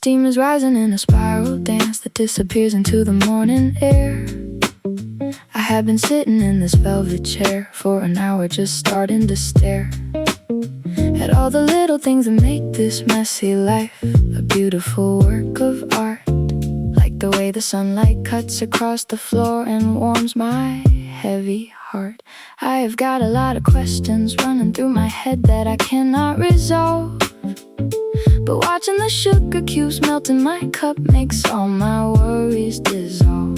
Steam is rising in a spiral dance that disappears into the morning air. I have been sitting in this velvet chair for an hour, just starting to stare at all the little things that make this messy life a beautiful work of art. Like the way the sunlight cuts across the floor and warms my heavy heart. I have got a lot of questions running through my head that I cannot resolve, but watching the sugar cubes melt in my cup makes all my worries dissolve.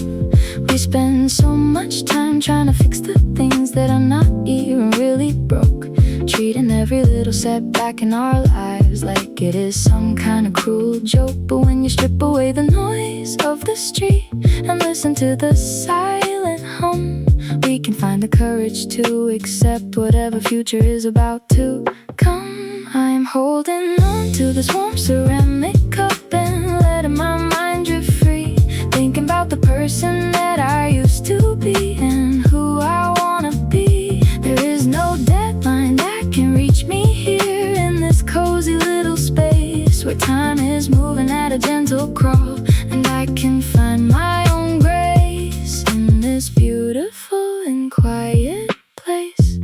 We spend so much time trying to fix the things that are not even really broke, treating every little setback in our lives like it is some kind of cruel joke. But when you strip away the noise of the street and listen to the silent hum, we can find the courage to accept whatever future is about to come. I am holding on to this warm ceramic cup and letting my mind drift free, thinking about the person that I used to be and who I wanna be. There is no deadline that can reach me here in this cozy little space where time is moving at a gentle crawl, and I can find my own grace in this beautiful and quiet place.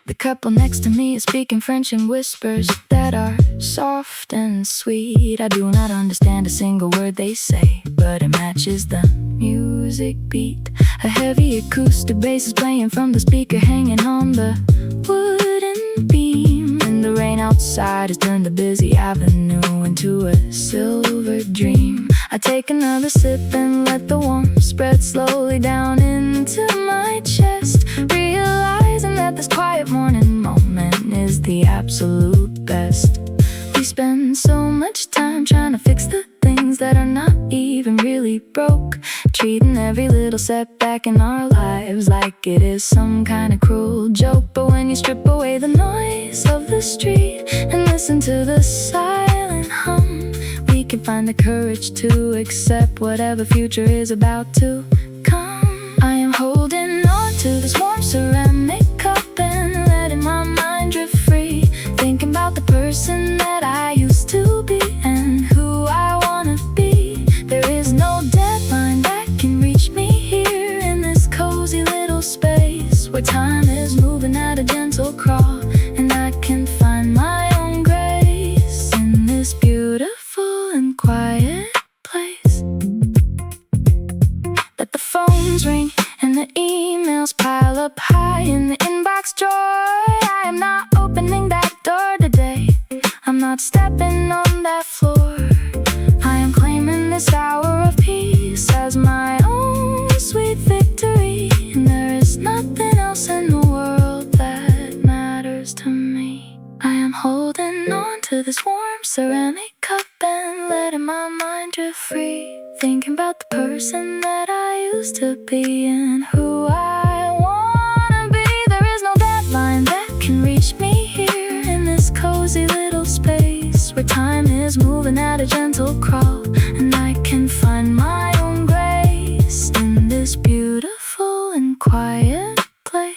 The couple next to me is speaking French in whispers that are soft and sweet. I do not understand a single word they say, but it matches the music beat. A heavy acoustic bass is playing from the speaker hanging on the wooden beam, and the rain outside has turned the busy avenue into a silver dream. I take another sip and let the warmth spread slowly down into my chest, realizing that this quiet morning moment is the absolute best. We spend so much time trying to fix the things that are not even really broke, treating every little setback in our lives like it is some kind of cruel joke. But when you strip away the noise of the street and listen to the silent hum, we can find the courage to accept whatever future is about to come. I am holding on to this warm ceramic cup and letting my mind drift free, thinking about the person that I used to be and who I wanna be. There is no deadline that can reach me here in this cozy little space where time is moving at a gentle crawl, and I can find my own grace in this beautiful and quiet place. Let the phones ring and the emails pile up high in the inbox drawer. I am not opening that door today. I'm not stepping on that floor. I am claiming this hour of peace as my own sweet victory, and there is nothing else in the world that matters to me. I am holding on to this warm ceramic cup and letting my mind drift free, thinking about the person that I used to be and who I wanna be. There is no deadline that can reach me here in this cozy little space where time is moving at a gentle crawl, and I can find my own grace in this beautiful and quiet place.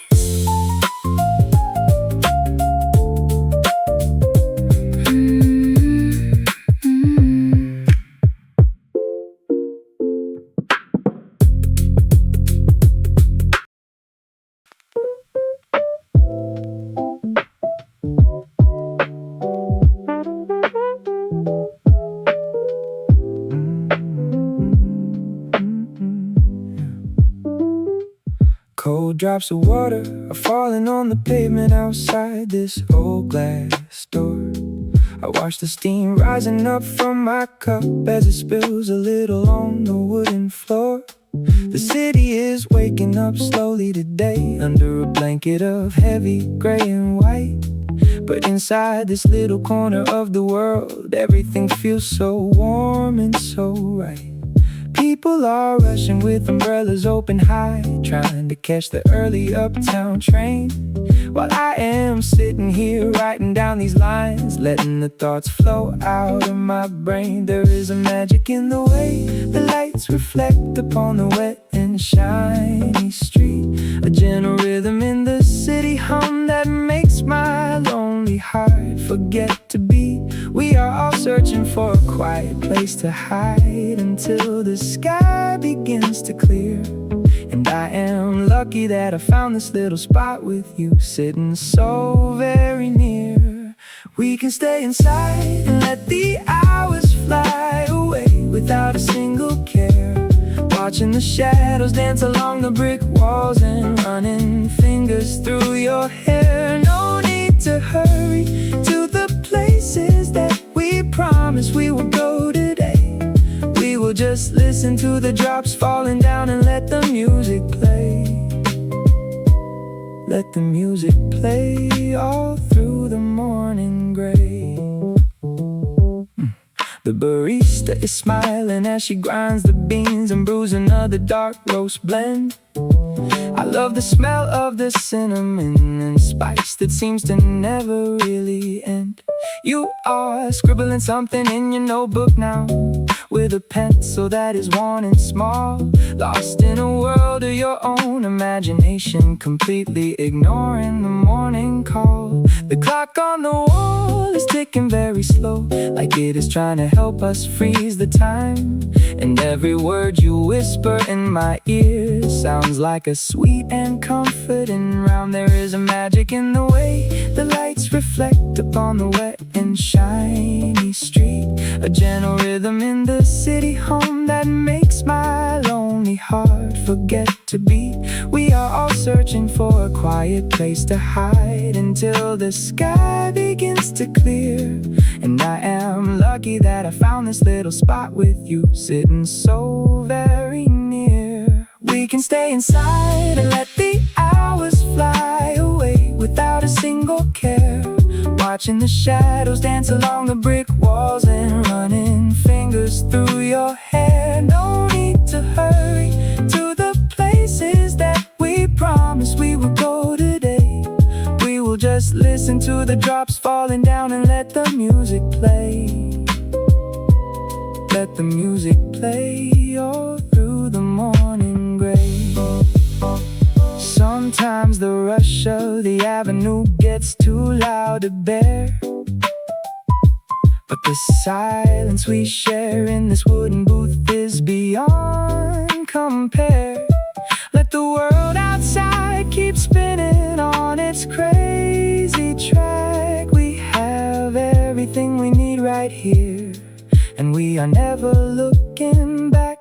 Cold drops of water are falling on the pavement outside this old glass door. I watch the steam rising up from my cup as it spills a little on the wooden floor. The city is waking up slowly today under a blanket of heavy gray and white. But inside this little corner of the world, everything feels so warm and so right. People are rushing with umbrellas open high, trying to catch the early uptown train, while I am sitting here writing down these lines, letting the thoughts flow out of my brain. There is a magic in the way the lights reflect upon the wet and shiny street, a gentle rhythm in the city hum that makes my lonely heart forget to beat. We are all searching for a quiet place to hide until the sky begins to clear. And I am lucky that I found this little spot with you, sitting so very near. We can stay inside and let the hours fly away without a single care, watching the shadows dance along the brick walls and running fingers through your hair. No need to hurry to the places that we promised we would go today. We will just listen to the drops falling down and let the music play. Let the music play all through the morning gray. The barista is smiling as she grinds the beans and brews another dark roast blend. I love the smell of the cinnamon and spice that seems to never really end. You are scribbling something in your notebook now, with a pencil that is worn and small, lost in a world of your own imagination, completely ignoring the morning call. The clock on the wall is ticking very slow, like it is trying to help us freeze the time. And every word you whisper in my ear sounds like a sweet and comforting round. There is a magic in the way the lights reflect upon the wet and shiny street, a gentle rhythm in the city home that makes my lonely heart forget to beat. We are all searching for a quiet place to hide until the sky begins to clear. And I am lucky that I found this little spot with you, sitting so very near. We can stay inside and let the hours fly away without a single care, watching the shadows dance along the brick walls and running fingers through your hair. No need to hurry to the places that we promised we would go today. We will just listen to the drops falling down and let the music play. Let the music play all through the morning gray. Sometimes the rush of the avenue gets too loud to bear, but the silence we share in this wooden booth is beyond compare. Let the world outside keep spinning on its crazy track. We have everything we need right here, and we are never looking back.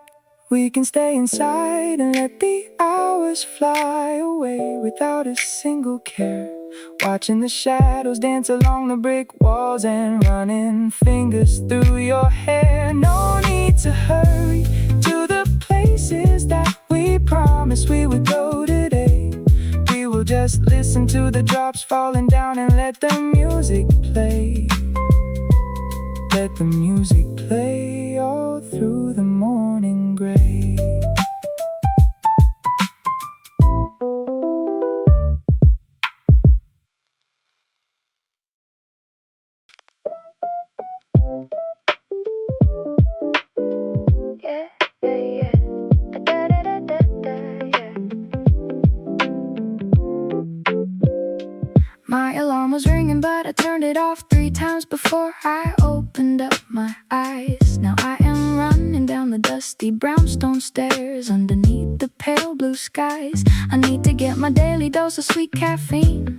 We can stay inside and let the hours fly away without a single care, watching the shadows dance along the brick walls and running fingers through your hair. No need to hurry to the places that we promised we would go today. We will just listen to the drops falling down and let the music play. Let the music play all through the morning gray. Yeah, yeah, yeah. Da, da, da, da, da, yeah. My alarm was ringing, but I turned it off 3 times before I opened up my eyes. Now I am running down the dusty brownstone stairs underneath the pale blue skies. I need to get my daily dose of sweet caffeine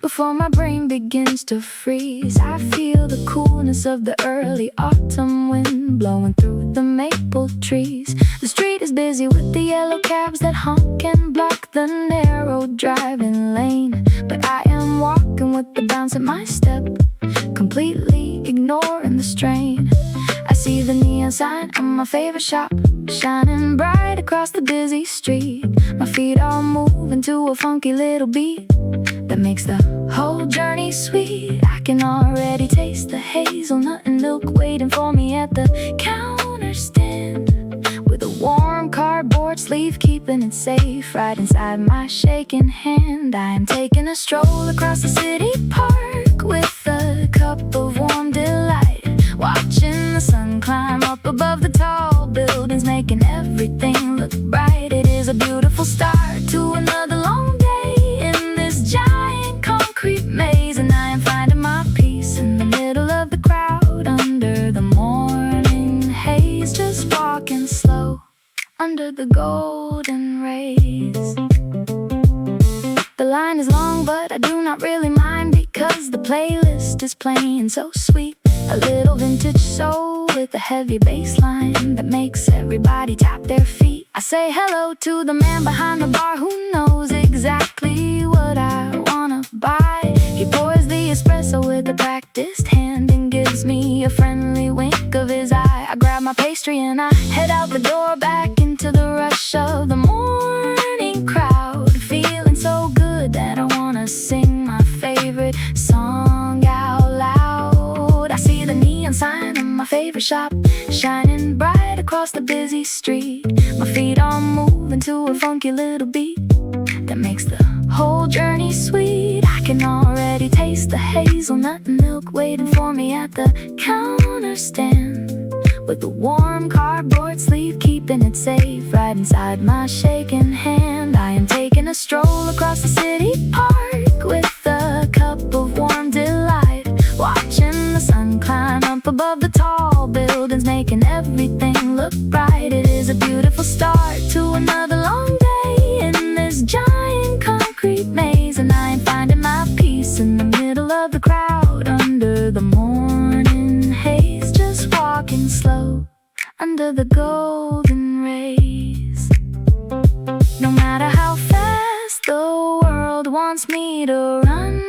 before my brain begins to freeze. I feel the coolness of the early autumn wind blowing through the maple trees. The street is busy with the yellow cabs that honk and block the narrow driving lane, but I am walking with the bounce in my step, completely ignoring the strain. I see the neon sign on my favorite shop, shining bright across the busy street. My feet are moving to a funky little beat that makes the whole journey sweet. I can already taste the hazelnut and milk waiting for me at the counter stand, with a warm cardboard sleeve keeping it safe right inside my shaking hand. I am taking a stroll across the city park with a cup of warm delight, watching the sun climb up above the tall buildings, making everything look bright. It is a beautiful start to another long day in this giant concrete maze, and I am finding my peace in the middle of the crowd under under the golden rays. The line is long, but I do not really mind, because the playlist is playing so sweet. A little vintage soul with a heavy bass line that makes everybody tap their feet. I say hello to the man behind the bar who knows exactly what I wanna buy. He pours the espresso with a practiced hand and gives me a friendly wink of his eye. I grab my pastry and I head out the door, back into the rush of the morning crowd, feeling so good that I wanna sing my favorite song out loud. I see the neon sign of my favorite shop shining bright across the busy street. My feet are moving to a funky little beat that makes the whole journey sweet. I can already taste the hazelnut milk waiting for me at the counter stand, with the warm cardboard sleeve keeping it safe right inside my shaking hand. I am taking a stroll across the city park with a cup of warm delight, watching the sun climb up above the tall buildings, making everything look bright. It is a beautiful start to another long day in this giant concrete maze, and I am finding my peace in the middle of the crowd under the morning haze, just walking slow under the golden rays. No matter how fast the world wants me to run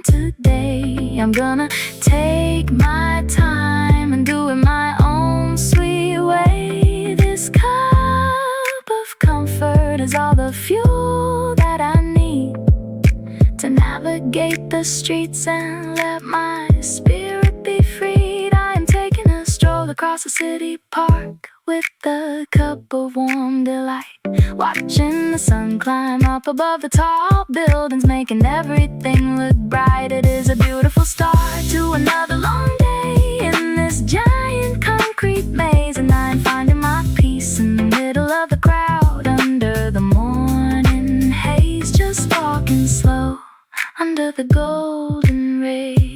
today, I'm gonna take my time and do it my own sweet way. This cup of comfort is all the fuel that I need to navigate the streets and let my spirit be freed. I am taking a stroll across the city park with a cup of warm delight, watching the sun climb up above the tall buildings, making everything look bright. It is a beautiful start to another long day in this giant concrete maze, and I'm finding my peace in the middle of the crowd under the morning haze, just walking slow under the golden rays.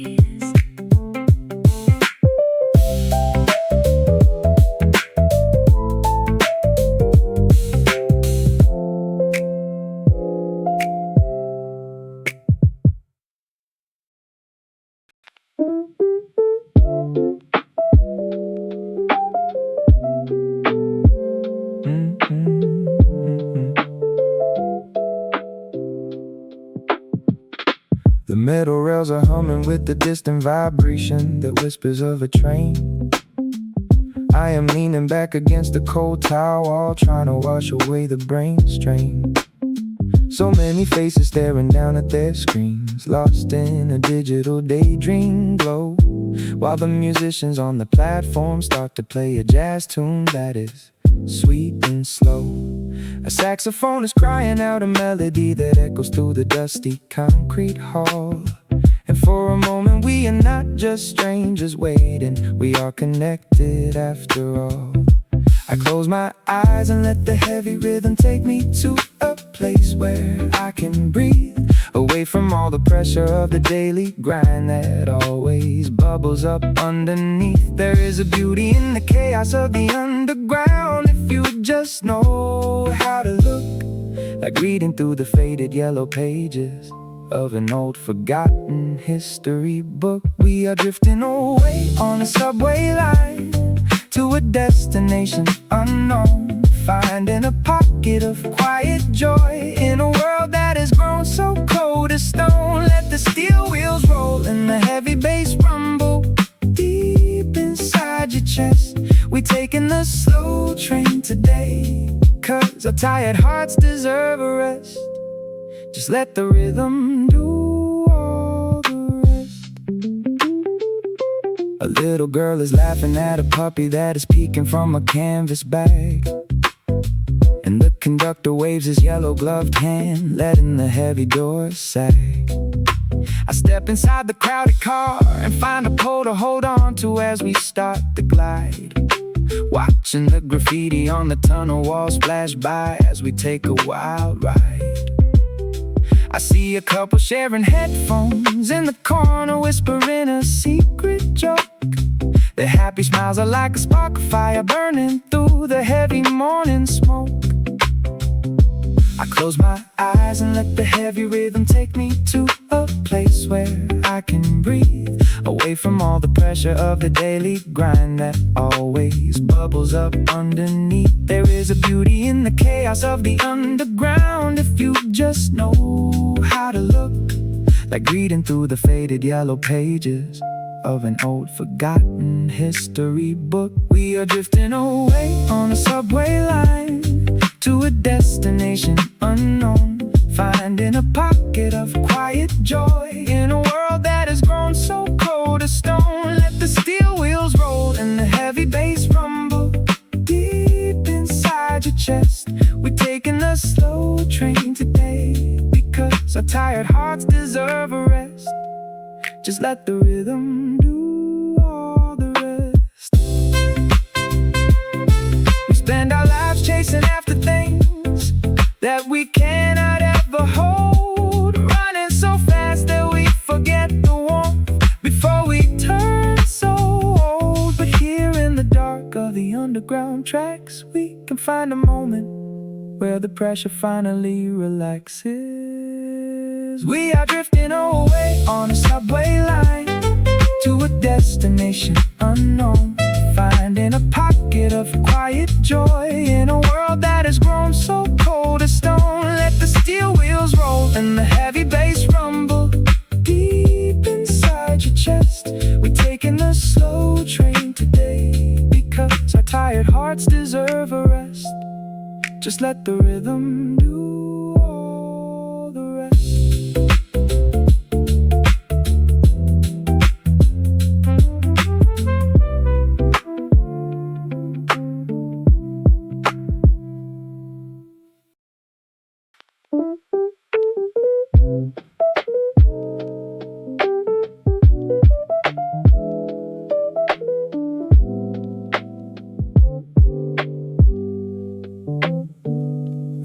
The metal rails are humming with the distant vibration that whispers of a train. I am leaning back against the cold tile wall, trying to wash away the brain strain. So many faces staring down at their screens, lost in a digital daydream glow, while the musicians on the platform start to play a jazz tune that is sweet and slow. A saxophone is crying out a melody that echoes through the dusty concrete hall. And for a moment we are not just strangers waiting, we are connected after all. I close my eyes and let the heavy rhythm take me to a place where I can breathe, away from all the pressure of the daily grind that always bubbles up underneath. There is a beauty in the chaos of the underground, if you just know how to look, like reading through the faded yellow pages of an old forgotten history book. We are drifting away on a subway line to a destination unknown, finding a pocket of quiet joy in a world that has grown so cold as stone. Let the steel wheels roll and the heavy bass rumble deep inside your chest. We taking the slow train today, 'cause our tired hearts deserve a rest. Just let the rhythm do all the rest. A little girl is laughing at a puppy that is peeking from a canvas bag, and the conductor waves his yellow-gloved hand, letting the heavy doors sag. I step inside the crowded car and find a pole to hold on to as we start to glide, watching the graffiti on the tunnel walls flash by as we take a wild ride. I see a couple sharing headphones in the corner, whispering a secret joke. Their happy smiles are like a spark of fire burning through through the heavy morning smoke. I close my eyes and let the heavy rhythm take me to a place where I can breathe, away from all the pressure of the daily grind that always bubbles up underneath. There is a beauty in the chaos of the underground if you just know how to look, like reading through the faded yellow pages of an old forgotten history book. We are drifting away on a subway line to a destination unknown, finding a pocket of quiet joy in a world that has grown so cold as stone. Let the steel wheels roll and the heavy bass rumble deep inside your chest. We're taking the slow train today because our tired hearts deserve a rest. Just let the rhythm do all the rest. We spend our lives chasing after things that we cannot ever hold, running so fast that we forget the warmth before we turn so old. But here in the dark of the underground tracks, we can find a moment where the pressure finally relaxes. We are drifting away on a subway line to a destination unknown, finding a pocket of quiet joy in a world that has grown so cold as stone. Let the steel wheels roll and the heavy bass rumble deep inside your chest. We're taking the slow train today because our tired hearts deserve a rest. Just let the rhythm do all the rest.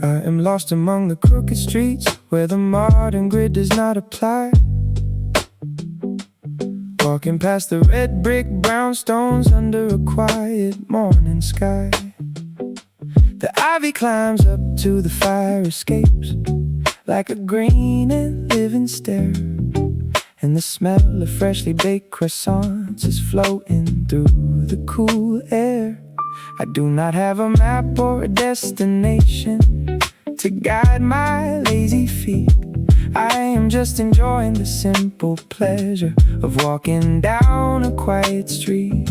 I am lost among the crooked streets where the modern grid does not apply. Walking past the red brick brownstones under a quiet morning sky. The ivy climbs up to the fire escapes like a green and living stair, and the smell of freshly baked croissants is floating through the cool air. I do not have a map or a destination to guide my lazy feet. I am just enjoying the simple pleasure of walking down a quiet street.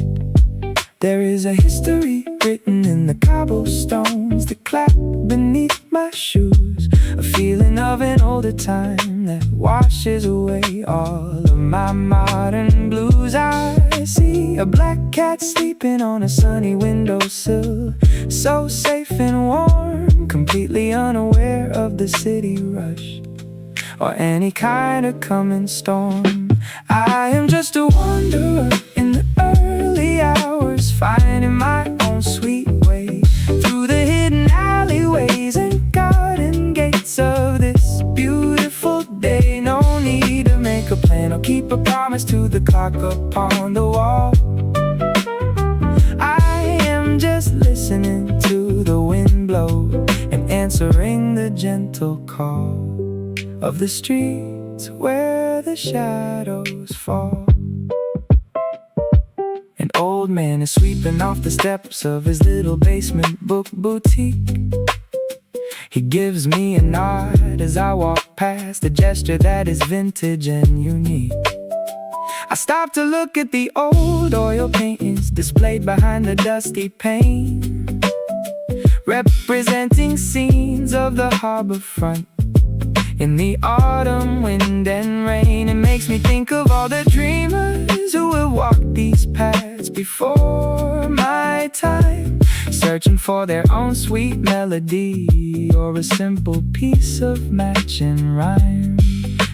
There is a history written in the cobblestones that clap beneath my shoes, a feeling of an older time that washes away all of my modern blues. I see a black cat sleeping on a sunny windowsill, so safe and warm, completely unaware of the city rush or any kind of coming storm. I am just a wanderer in the early hours, finding my own sweet way through the hidden alleyways and garden gates of this beautiful day. No need to make a plan or keep a promise to the clock upon the wall. I am just listening to the wind blow and answering the gentle call of the streets where the shadows fall. An old man is sweeping off the steps of his little basement book boutique. He gives me a nod as I walk past, a gesture that is vintage and unique. I stop to look at the old oil paintings displayed behind the dusty pane, representing scenes of the harbor front in the autumn wind and rain. It makes me think of all the dreamers who will walk these paths before my time, searching for their own sweet melody or a simple piece of matching rhyme.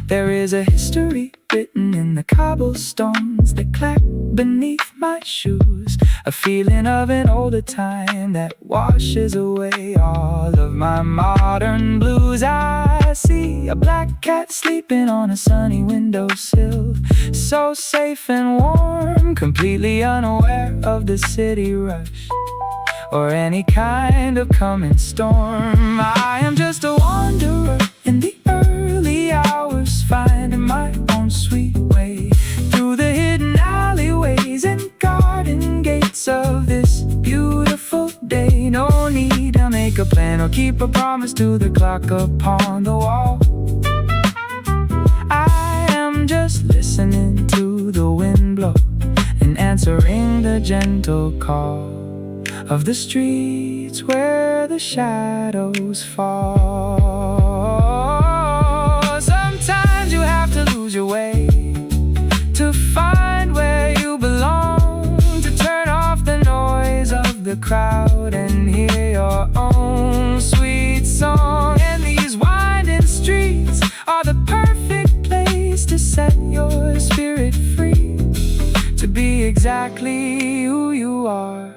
There is a history written in the cobblestones that clap beneath my shoes, a feeling of an older time that washes away all of my modern blues. I see a black cat sleeping on a sunny windowsill, so safe and warm, completely unaware of the city rush or any kind of coming storm. I am just a wanderer in the early hours, finding my own sweet way through the hidden alleyways and garden gates of this beautiful day. No need to make a plan or keep a promise to the clock upon the wall. I am just listening to the wind blow and answering the gentle call of the streets where the shadows fall. Sometimes you have to lose your way to find where you belong, to turn off the noise of the crowd and hear your own sweet song. And these winding streets are the perfect place to set your spirit free, to be exactly who you are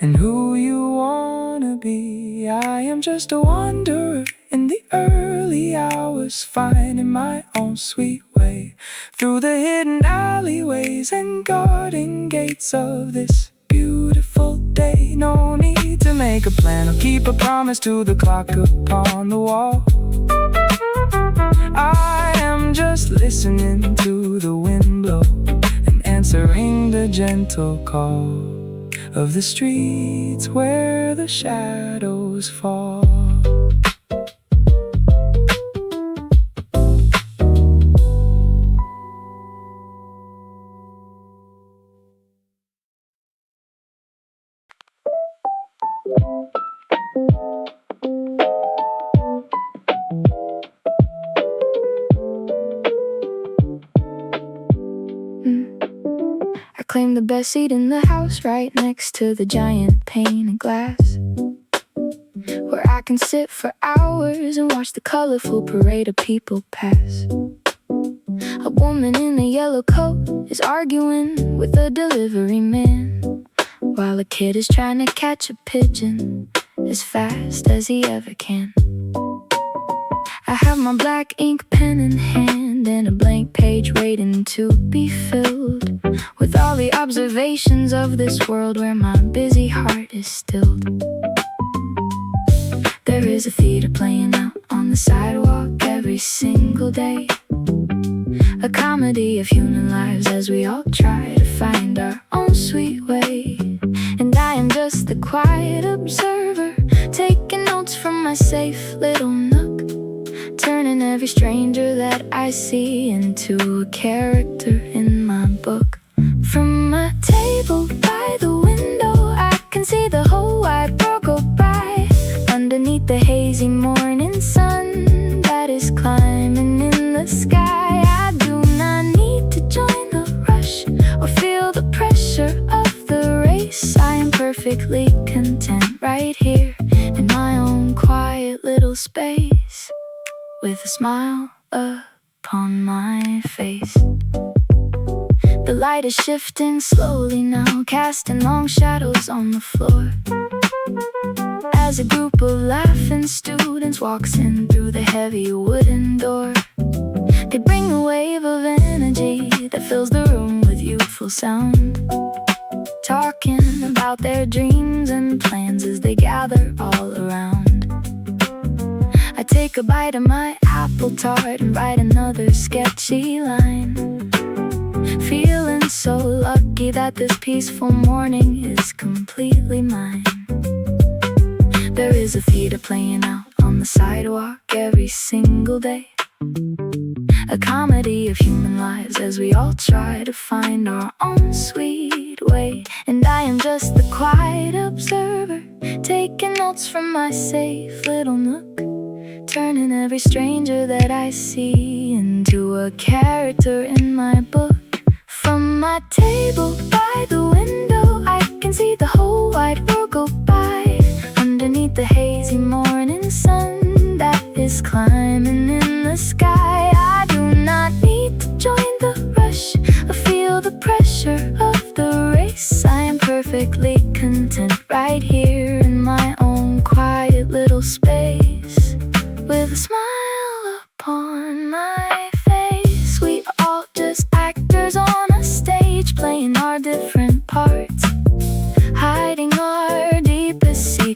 and who you wanna be. I am just a wanderer in the early hours, finding my own sweet way through the hidden alleyways and garden gates of this beautiful day. No need to make a plan or keep a promise to the clock upon the wall. I am just listening to the wind blow and answering the gentle call of the streets where the shadows fall. I claim the best seat in the house, right next to the giant pane of glass, where I can sit for hours and watch the colorful parade of people pass. A woman in a yellow coat is arguing with a delivery man, while a kid is trying to catch a pigeon as fast as he ever can. I have my black ink pen in hand and a blank page waiting to be filled with all the observations of this world where my busy heart is stilled. There is a theater playing out on the sidewalk every single day, a comedy of human lives as we all try to find our own sweet way. And I am just the quiet observer, taking notes from my safe little nook, turning every stranger that I see into a character in my book. From my table by the window, I can see the whole wide world go by, underneath the hazy morning sun that is climbing in the sky. I do not need to join the rush or feel the pressure of the race. I am perfectly content right here in my own quiet little space, with a smile upon my face. The light is shifting slowly now, casting long shadows on the floor, as a group of laughing students walks in through the heavy wooden door. They bring a wave of energy that fills the room with youthful sound, talking about their dreams and plans as they gather all around. I take a bite of my apple tart and write another sketchy line, feeling so lucky that this peaceful morning is completely mine. There is a theater playing out on the sidewalk every single day, a comedy of human lives as we all try to find our own sweet way. And I am just the quiet observer, taking notes from my safe little nook, turning every stranger that I see into a character in my book. From my table by the window, I can see the whole wide world go by, underneath the hazy morning sun that is climbing in the sky. I do not need to join the rush or feel the pressure of the race. I am perfectly content right here in my own quiet little space, with a smile upon my face. We are all just actors on a stage, playing our different parts, hiding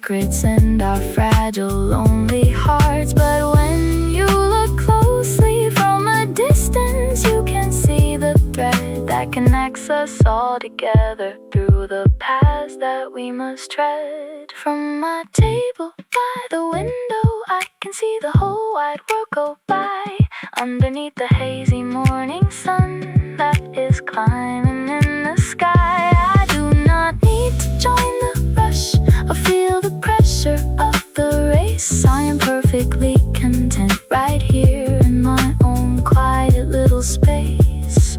secrets and our fragile, lonely hearts. But when you look closely from a distance, you can see the thread that connects us all together through the paths that we must tread. From my table by the window, I can see the whole wide world go by. Underneath the hazy morning sun that is climbing in the sky, I do not need to join the rush or feel the pressure of the race. I am perfectly content right here in my own quiet little space,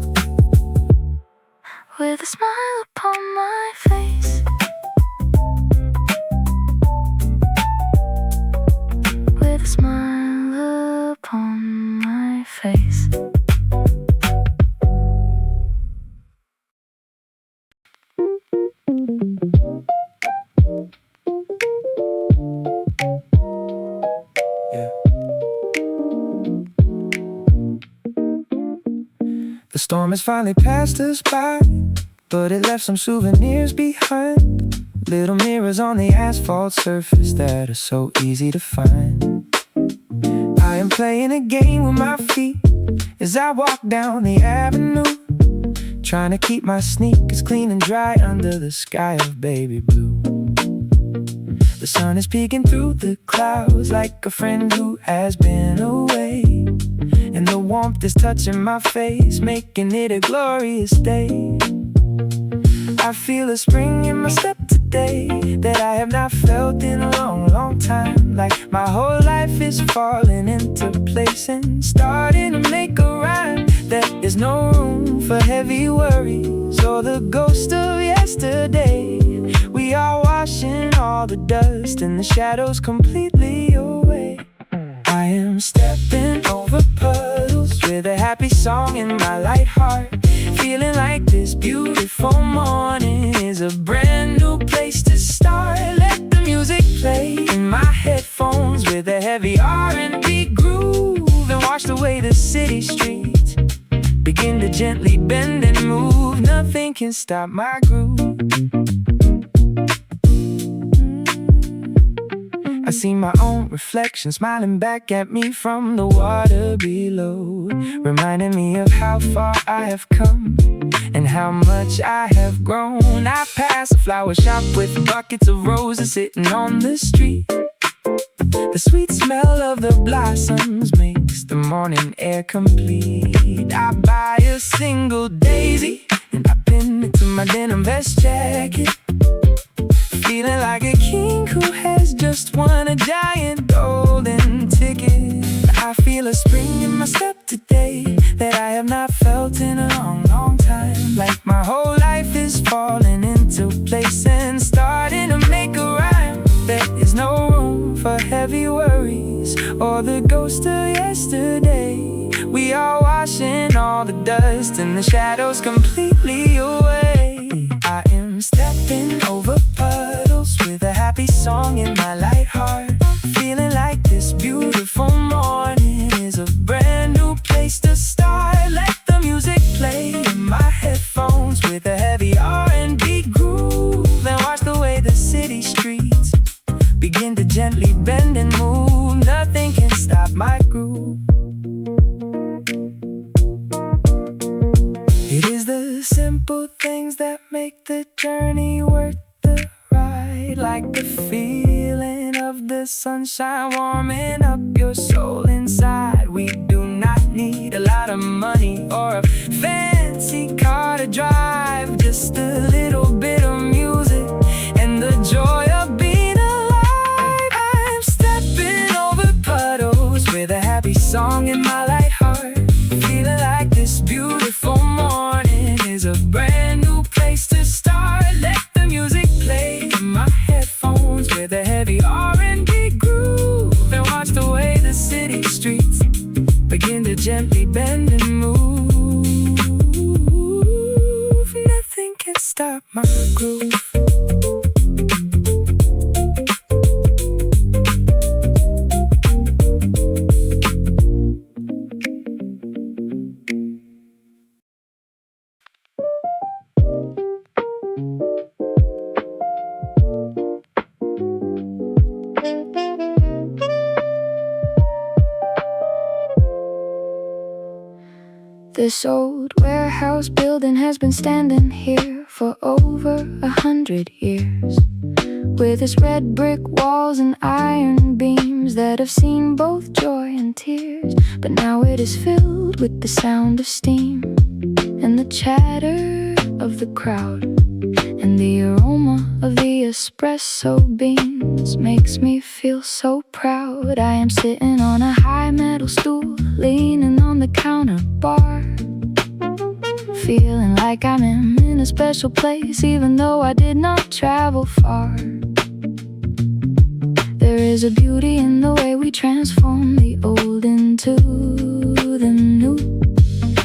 with a smile upon my face. With a smile upon my face. The storm has finally passed us by, but it left some souvenirs behind. Little mirrors on the asphalt surface that are so easy to find. I am playing a game with my feet as I walk down the avenue, trying to keep my sneakers clean and dry under the sky of baby blue. The sun is peeking through the clouds like a friend who has been away, and the warmth is touching my face, making it a glorious day. I feel a spring in my step today that I have not felt in a long, long time. Like my whole life is falling into place and starting to make a rhyme. There is no room for heavy worries or the ghost of yesterday. We are washing all the dust and the shadows completely away. I am stepping over puddles with a happy song in my light heart, feeling like this beautiful morning is a brand new place to start. Let the music play in my headphones with a heavy R&B groove, and wash away the city streets. Begin to gently bend and move, nothing can stop my groove. I see my own reflection smiling back at me from the water below, reminding me of how far I have come and how much I have grown. I pass a flower shop with buckets of roses sitting on the street. The sweet smell of the blossoms makes the morning air complete. I buy a single daisy and I pin it to my denim vest jacket, feeling like a king who has just won a giant golden ticket. I feel a spring in my step today that I have not felt in a long, long time. Like my whole life is falling into place and starting to make a rhyme. There is no room for heavy worries or the ghost of yesterday. We are washing all the dust and the shadows completely away. I am stepping over puddles with a happy song in my light heart, feeling like this beautiful morning is a brand new place to start. Let the music play in my headphones with a heavy R&B groove, and watch the way the city streets begin to gently bend and move. Nothing can stop my groove. It is the simple things that make the journey worth the ride, like the feeling of the sunshine warming up your soul inside. We do not need a lot of money or a fancy car to drive, just a little bit of music and the joy of being alive. I'm stepping over puddles with a happy song in my light heart, feeling like this beautiful morning is a brand new place to start. Let the music play in my headphones with a heavy R&B groove, and watch the way the city streets begin to gently bend and move. Nothing can stop my groove. This old warehouse building has been standing here for over 100 years, with its red brick walls and iron beams that have seen both joy and tears. But now it is filled with the sound of steam and the chatter of the crowd, and the aroma of the espresso beans makes me feel so proud. I am sitting on a high metal stool, leaning on the counter bar, feeling like I'm in a special place, even though I did not travel far. There is a beauty in the way we transform the old into the new,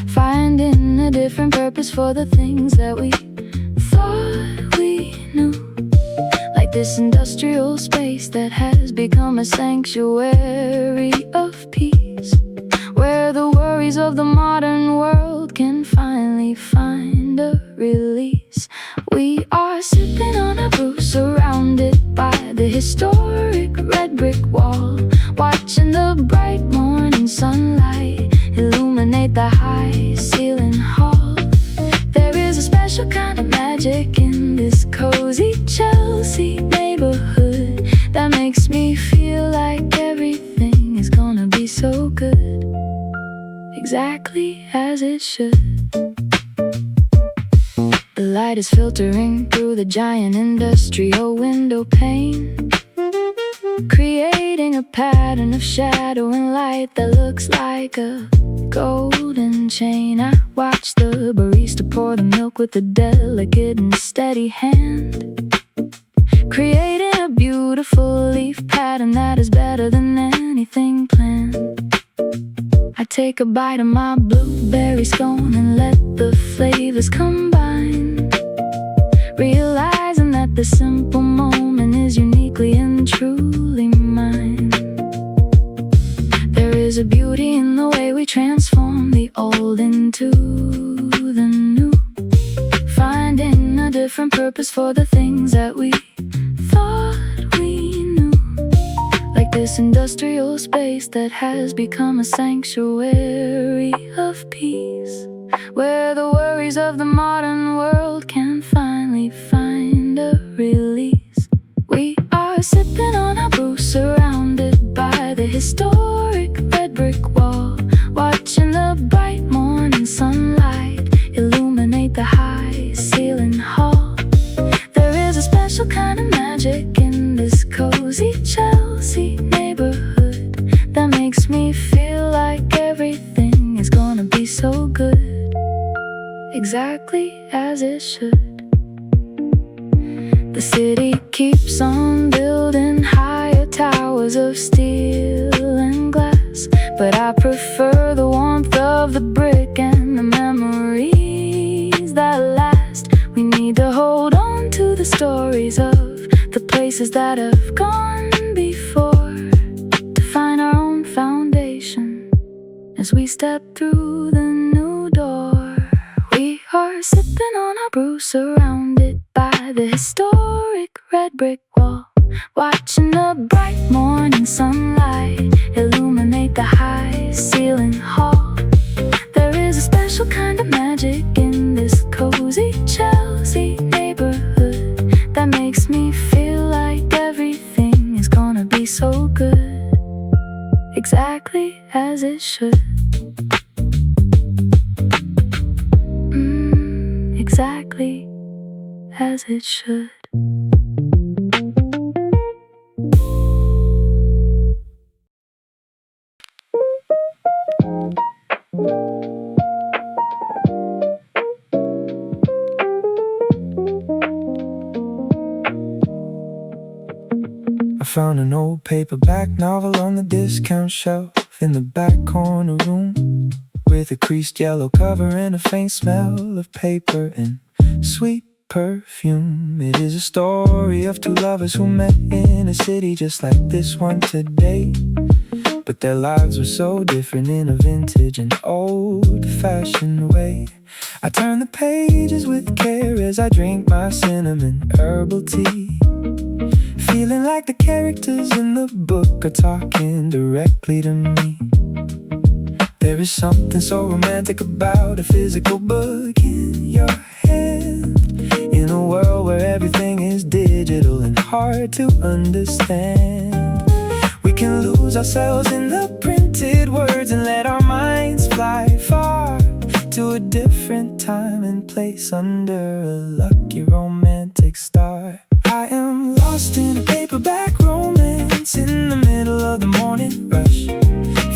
finding a different purpose for the things that we thought we knew. Like this industrial space that has become a sanctuary of peace, where the worries of the modern world can finally find a release. We are sipping on a brew, surrounded by the historic red brick wall, watching the bright morning sunlight illuminate the high ceiling hall. There is a special kind of magic in this cozy Chelsea neighborhood that makes me feel like everything is gonna be so good, exactly as it should. The light is filtering through the giant industrial window pane, creating a pattern of shadow and light that looks like a golden chain. I watch the barista pour the milk with a delicate and steady hand, creating a beautiful leaf pattern that is better than anything planned. I take a bite of my blueberry scone and let the flavors combine, realizing that the simple moment is uniquely and truly mine. There is a beauty in the way we transform the old into the new, finding a different purpose for the things that we thought we knew. Like this industrial space that has become a sanctuary of peace, where the worries of the modern world can finally find a release. We are sipping on a brew, surrounded by the historic red brick wall, watching the bright morning sunlight illuminate the high ceiling hall. There is a special kind of magic in this cozy Chelsea neighborhood that makes me feel like everything is gonna be so good, exactly as it should. The city keeps on building higher towers of steel and glass, but I prefer the warmth of the brick and the memories that last. We need to hold on to the stories of the places that have gone before, to find our own foundation as we step through the new door. We are sipping on our brew, surrounded by the historic red brick wall, watching the bright morning sunlight illuminate the high ceiling hall. There is a special kind of magic in this cozy Chelsea neighborhood that makes me feel like everything is gonna be so good, exactly as it should. Exactly as it should. I found an old paperback novel on the discount shelf in the back corner room, with a creased yellow cover and a faint smell of paper and sweet perfume. It is a story of two lovers who met in a city just like this one today, but their lives were so different in a vintage and old-fashioned way. I turn the pages with care as I drink my cinnamon herbal tea, feeling like the characters in the book are talking directly to me. There is something so romantic about a physical book in your hand. In a world where everything is digital and hard to understand, we can lose ourselves in the printed words and let our minds fly far to a different time and place under a lucky romantic star. I am lost in a paperback romance in the middle of the morning rush,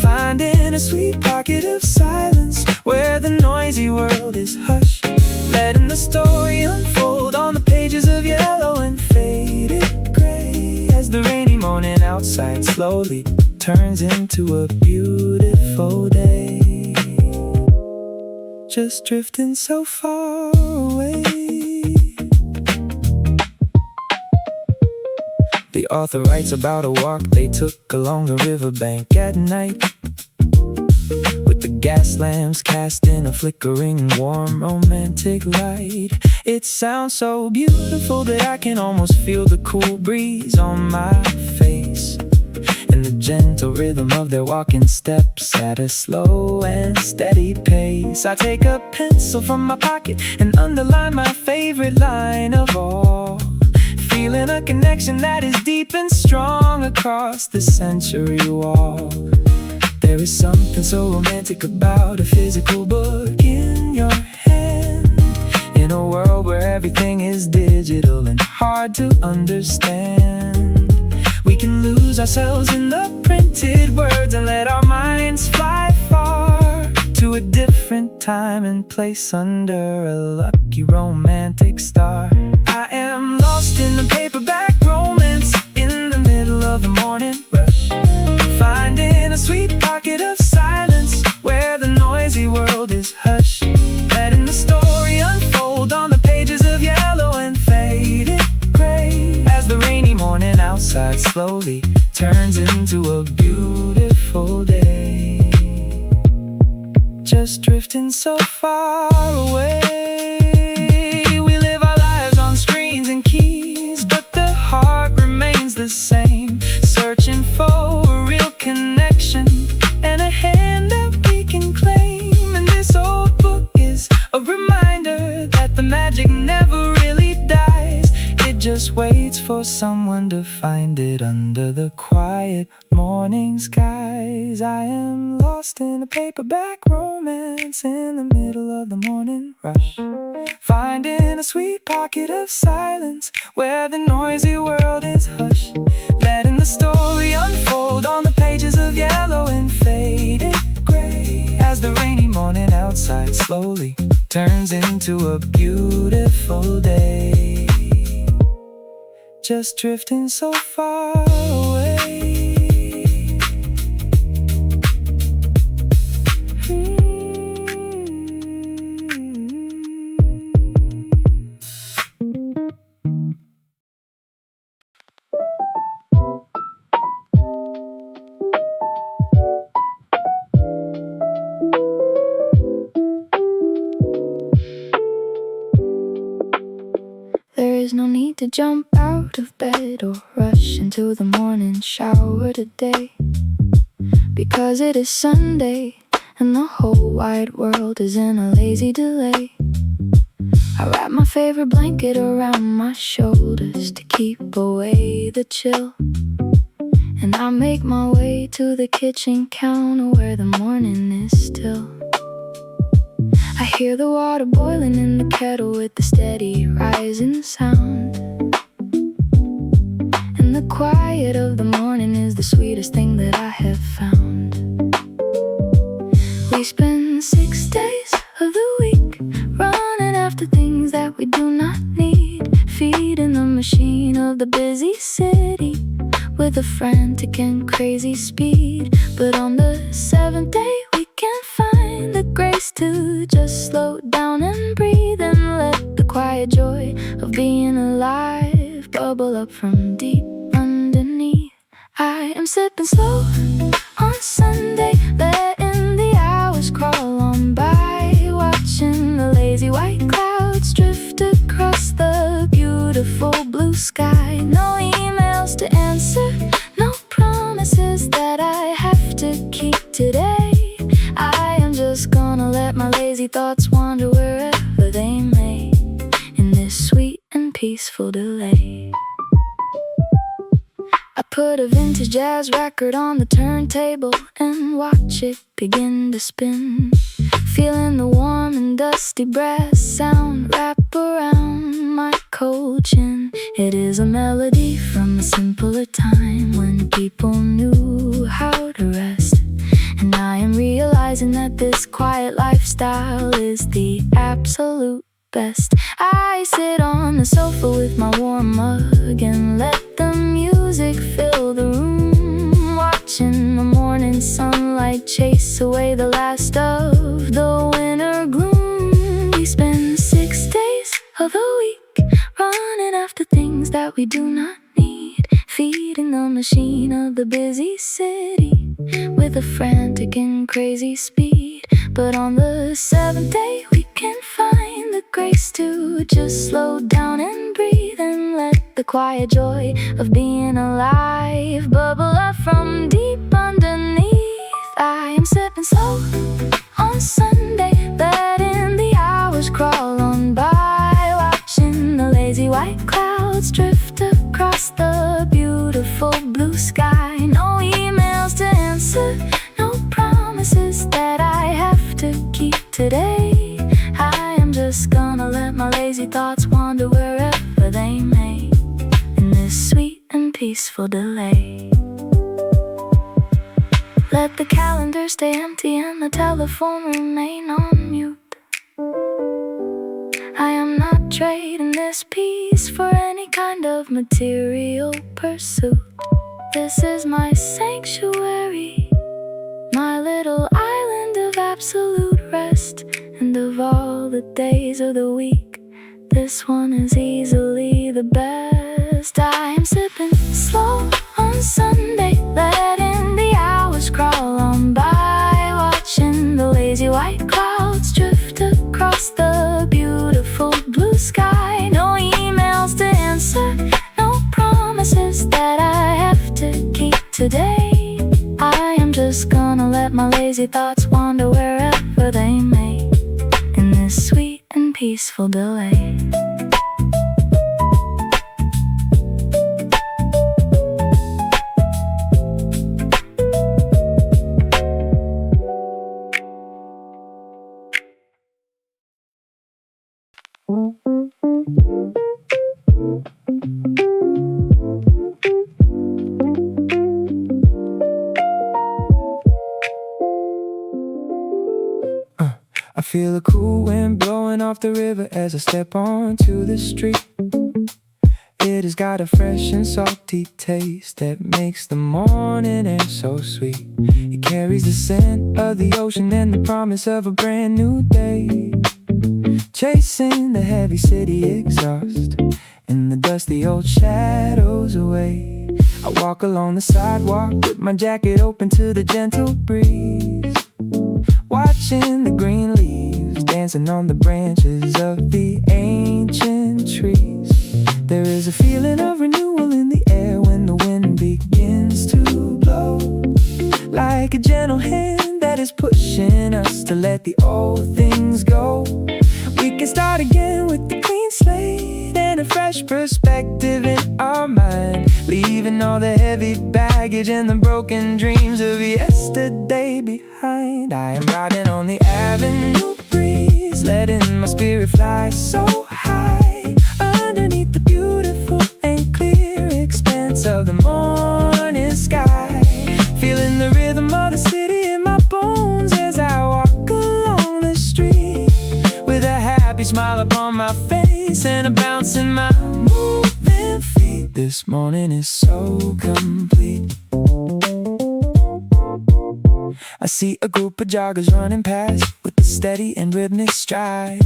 finding a sweet pocket of silence where the noisy world is hushed, letting the story unfold on the pages of yellow and faded gray as the rainy morning outside slowly turns into a beautiful day. Just drifting so far away. The author writes about a walk they took along the riverbank at night, with the gas lamps casting a flickering, warm, romantic light. It sounds so beautiful that I can almost feel the cool breeze on my face, and the gentle rhythm of their walking steps at a slow and steady pace. I take a pencil from my pocket and underline my favorite line of all, feeling a connection that is deep and strong across the century wall. There is something so romantic about a physical book in your hand. In a world where everything is digital and hard to understand, we can lose ourselves in the printed words and let our minds fly far to a different time and place under a lucky romantic star. I am lost in the paperback romance in the middle of the morning rush, finding a sweet pocket of silence where the noisy world is hushed, letting the story unfold on the pages of yellow and faded gray as the rainy morning outside slowly turns into a beautiful day. Just drifting so far away. We live our lives on screens and keys, but the heart remains the same, searching for a real connection and a hand that we can claim. And this old book is a reminder that the magic never really dies. It just waits for someone to find it under the quiet morning skies. I am lost in a paperback romance in the middle of the morning rush, finding a sweet pocket of silence where the noisy world is hushed, letting the story unfold on the pages of yellow and faded gray as the rainy morning outside slowly turns into a beautiful day. Just drifting so far away. There is no need to jump out of bed or rush into the morning shower today, because it is Sunday and the whole wide world is in a lazy delay. I wrap my favorite blanket around my shoulders to keep away the chill, and I make my way to the kitchen counter where the morning is still. I hear the water boiling in the kettle with the steady rising sound, and the quiet of the morning is the sweetest thing that I have found. We spend 6 days of the week running after things that we do not need, feeding the machine of the busy city with a frantic and crazy speed. But on the 7th day we can find the grace to just slow down and breathe and let the quiet joy of being alive bubble up from deep underneath. I am sipping slow on Sunday, letting the hours crawl on by, watching the lazy white clouds drift across the beautiful blue sky. No emails to answer, no promises that I have to keep today. I lazy thoughts wander wherever they may, in this sweet and peaceful delay. I put a vintage jazz record on the turntable and watch it begin to spin, feeling the warm and dusty brass sound wrap around my cold chin. It is a melody from a simpler time when people knew how to rest, and I am realizing that this quiet lifestyle is the absolute best. I sit on the sofa with my warm mug and let the music fill the room, watching the morning sunlight chase away the last of the winter gloom. We spend 6 days of the week running after things that we do not need, feeding the machine of the busy city with a frantic and crazy speed. But on the 7th day we can find the grace to just slow down and breathe and let the quiet joy of being alive bubble up from deep underneath. I am sipping slow on Sunday, letting the hours crawl on by, watching the lazy white clouds drift across the beautiful blue sky. No emails to answer, no promises that I have to keep today. I am just gonna let my lazy thoughts wander wherever they may, in this sweet and peaceful delay. Let the calendar stay empty and the telephone remain on mute. I am not trading this peace for any kind of material pursuit. This is my sanctuary, my little island of absolute rest. And of all the days of the week, this one is easily the best. I am sipping slow on Sunday, letting the hours crawl on by, watching the lazy white clouds drift across the beautiful blue sky. No emails to answer, no promises that I have to keep today. I am just gonna let my lazy thoughts wander wherever they may, in this sweet and peaceful delay. I feel a cool wind blowing off the river as I step onto the street. It has got a fresh and salty taste that makes the morning air so sweet. It carries the scent of the ocean and the promise of a brand new day, chasing the heavy city exhaust and the dusty old shadows away. I walk along the sidewalk with my jacket open to the gentle breeze, watching the green leaves dancing on the branches of the ancient trees. There is a feeling of renewal in the air when the wind begins to blow, like a gentle hand that is pushing us to let the old things go. We can start again with a clean slate and a fresh perspective in our mind, leaving all the heavy baggage and the broken dreams of yesterday behind. I am riding on the avenue breeze, letting my spirit fly so high underneath the beautiful and clear expanse of the morning sky, feeling the rhythm of the city in my bones as I walk along the street, with a happy smile upon my face and a bounce in my moving feet. This morning is so complete. I see a group of joggers running past with a steady and rhythmic stride,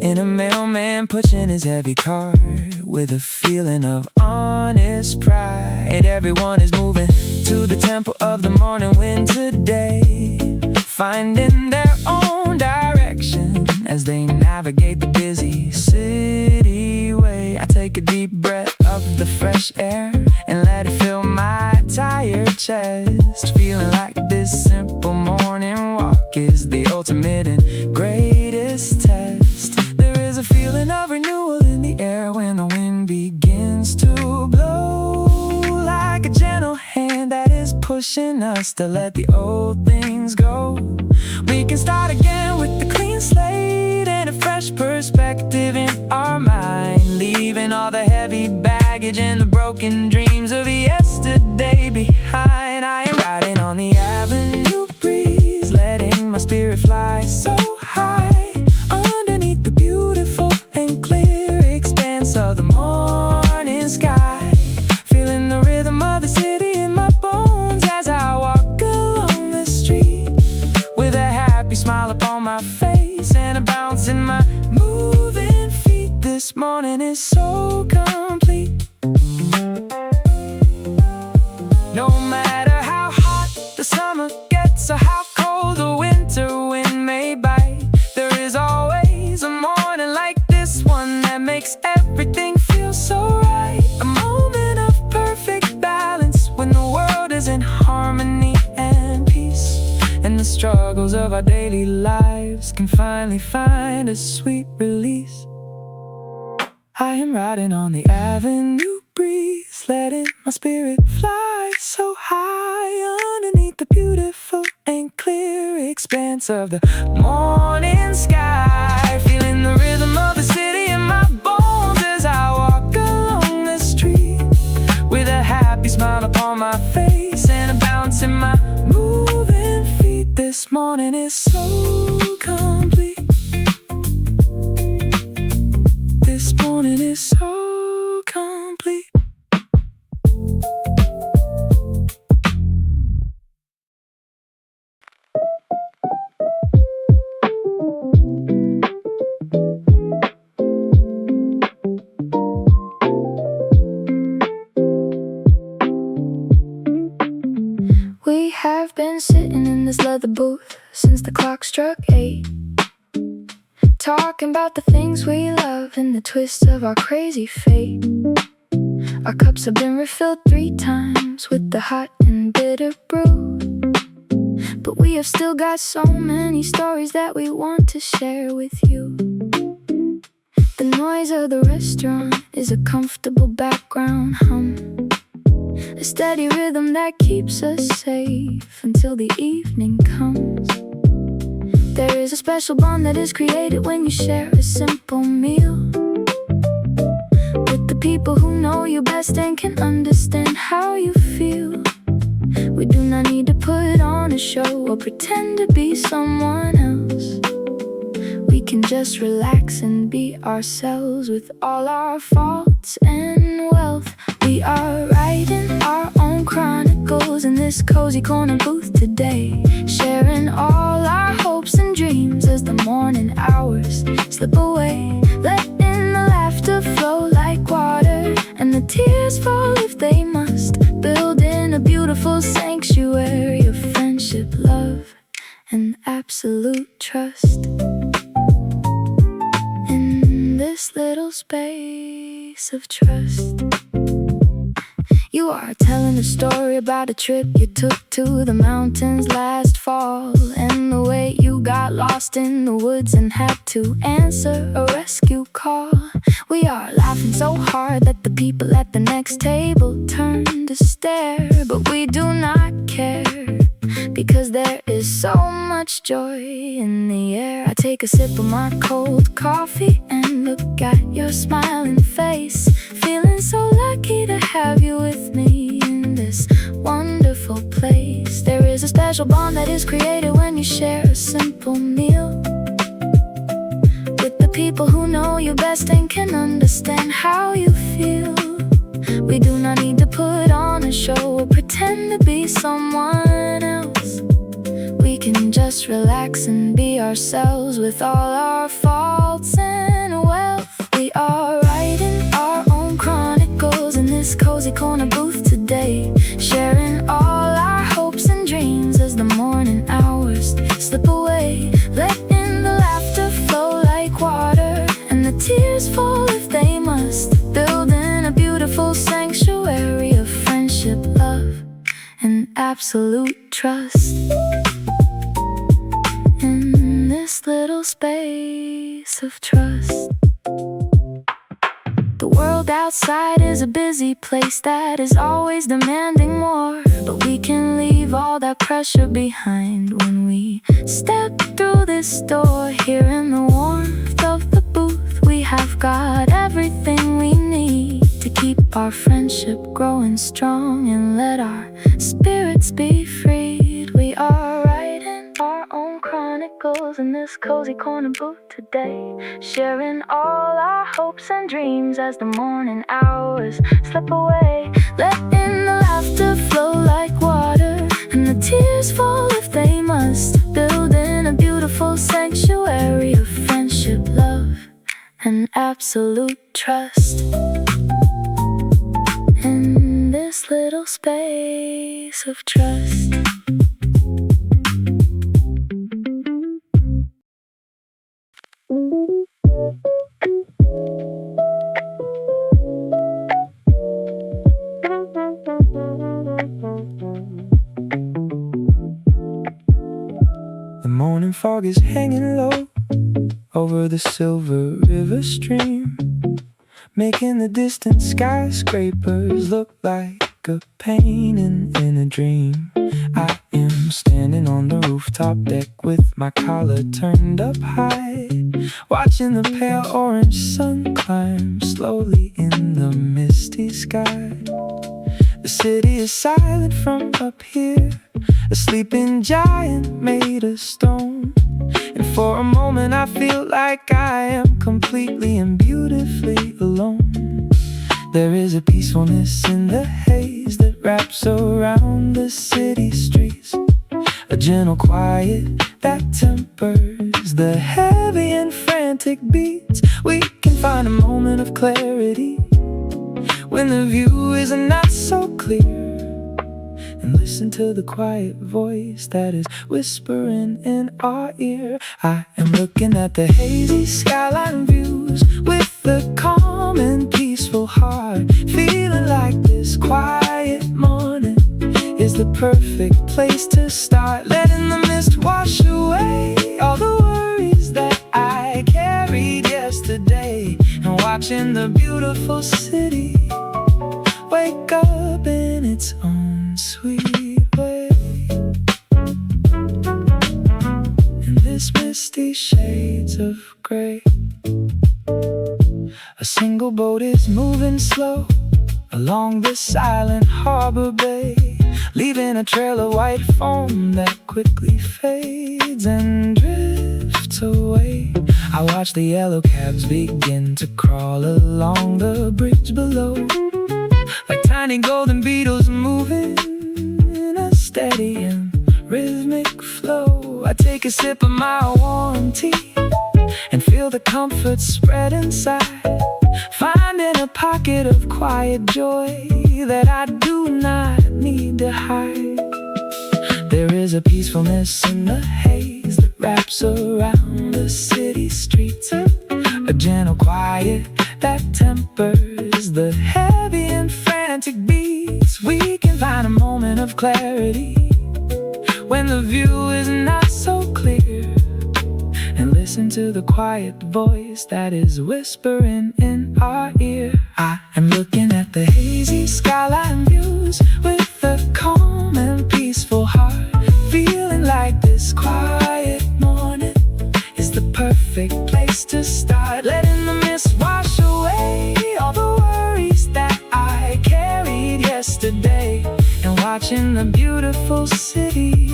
and a mailman pushing his heavy cart with a feeling of honest pride. Everyone is moving to the temple of the morning wind today, finding their own direction as they navigate the busy city way. I take a deep breath of the fresh air and let it fill my tired chest, feeling like this simple morning walk luck is the ultimate and greatest test. There is a feeling of renewal in the air when the wind begins to blow, like a gentle hand that is pushing us to let the old things go. We can start again with a clean slate and a fresh perspective in our mind, leaving all the heavy baggage and the broken dreams of yesterday behind. I am riding on the avenue breeze, letting my spirit fly so high underneath the beautiful and clear expanse of the morning sky, feeling the rhythm of the city in my bones as I walk along the street with a happy smile upon my face and a bounce in my moving feet. This morning is so complete. No matter how hot the summer gets or how cold the winter wind may bite, there is always a morning like this one that makes everything feel so right. A moment of perfect balance when the world is in harmony and peace, and the struggles of our daily lives can finally find a sweet release. I am riding on the avenue breeze, letting my spirit fly so high underneath the beautiful and clear expanse of the morning sky, feeling the rhythm of the city in my bones as I walk along the street with a happy smile upon my face and a bounce in my moving feet. This morning is so complete. This morning is so complete. We have been sitting in this leather booth since the clock struck 8, talking about the things we love and the twists of our crazy fate. Our cups have been refilled 3 times with the hot and bitter brew, but we have still got so many stories that we want to share with you. The noise of the restaurant is a comfortable background hum, a steady rhythm that keeps us safe until the evening comes. There is a special bond that is created when you share a simple meal with the people who know you best and can understand how you feel. We do not need to put on a show or pretend to be someone else. We can just relax and be ourselves with all our faults and wealth. We are writing our own chronicles in this cozy corner booth today, sharing all our hopes and dreams as the morning hours slip away, letting the laughter flow like water and the tears fall if they must, building a beautiful sanctuary of friendship, love, and absolute trust. In this little space of trust, you are telling a story about a trip you took to the mountains last fall, and the way you got lost in the woods and had to answer a rescue call. We are laughing so hard that the people at the next table turn to stare, but we do not care, because there is so much joy in the air. I take a sip of my cold coffee and look at your smiling face, feeling so lucky to have you with me in this wonderful place. There is a special bond that is created when you share a simple meal with the people who know you best and can understand how you feel. We do not need to put on a show or pretend to be someone else. We can just relax and be ourselves with all our faults and wealth. We are writing our own chronicles in this cozy corner booth today, sharing all our hopes and dreams as the morning hours slip away, letting the laughter flow like water and the tears fall if they must, building a beautiful sanctuary of friendship, love, and absolute trust. little space of trust. The world outside is a busy place that is always demanding more, but we can leave all that pressure behind when we step through this door. Here in the warmth of the booth, we have got everything we need to keep our friendship growing strong and let our spirits be freed. We are writing our own chronicles in this cozy corner booth today, sharing all our hopes and dreams as the morning hours slip away, letting the laughter flow like water and the tears fall if they must, building a beautiful sanctuary of friendship, love, and absolute trust. In this little space of trust. The morning fog is hanging low over the silver river stream, making the distant skyscrapers look like a painting in a dream. I am standing on the rooftop deck with my collar turned up high, watching the pale orange sun climb slowly in the misty sky. The city is silent from up here, a sleeping giant made of stone. And for a moment I feel like I am completely and beautifully alone. There is a peacefulness in the haze that wraps around the city streets, a gentle quiet that tempers the heavy and frantic beats. We can find a moment of clarity when the view is not so clear, and listen to the quiet voice that is whispering in our ear. I am looking at the hazy skyline views with a calm and peaceful heart, feeling like this quiet morning is the perfect place to start, letting the mist wash away all the worries that I carried yesterday, and watching the beautiful city wake up in its own sweet way. In this misty shades of gray, a single boat is moving slow along the silent harbor bay, leaving a trail of white foam that quickly fades and drifts away. I watch the yellow cabs begin to crawl along the bridge below, like tiny golden beetles moving in a steady and rhythmic flow. I take a sip of my warm tea and feel the comfort spread inside, finding a pocket of quiet joy that I do not need to hide. There is a peacefulness in the haze that wraps around the city streets, a gentle quiet that tempers the heavy and frantic beats. We can find a moment of clarity when the view is not so clear, and listen to the quiet voice that is whispering in our ear. I am looking at the hazy skyline views with a calm and peaceful heart, feeling like this quiet morning is the perfect place to start, letting the mist wash away all the worries that I carried yesterday, and watching the beautiful city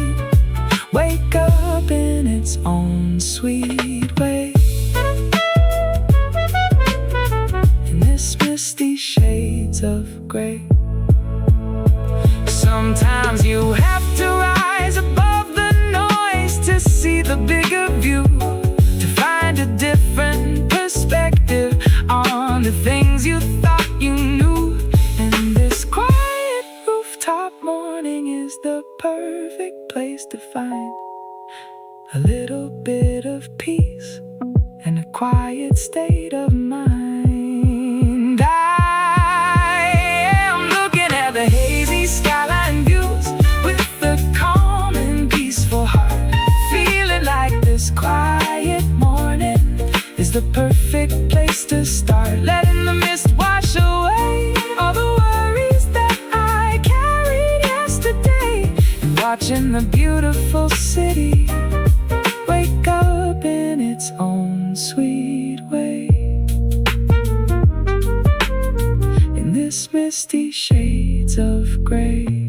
wake up in its own sweet way. In this misty shades of gray, sometimes you have to rise above the noise to see the bigger view, to find a different perspective on the things you thought you knew. And this quiet rooftop morning is the perfect place to find a little bit of peace and a quiet state of mind. I am looking at the hazy skyline views with a calm and peaceful heart, feeling like this quiet the perfect place to start. Letting the mist wash away all the worries that I carried yesterday, and watching the beautiful city wake up in its own sweet way. In this misty shades of gray.